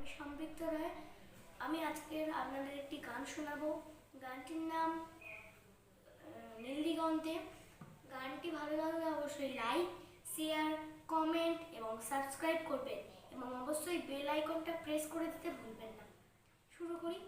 আমি সম্পৃক্ত রায়। আমি আজকের আপনাদের একটি গান শোনাবো। গানটির নাম নীলদিগন্তে। গানটি ভালো লাগলে অবশ্যই লাইক, শেয়ার, কমেন্ট এবং সাবস্ক্রাইব করবেন এবং অবশ্যই বেল আইকনটা প্রেস করে দিতে ভুলবেন না। শুরু করি।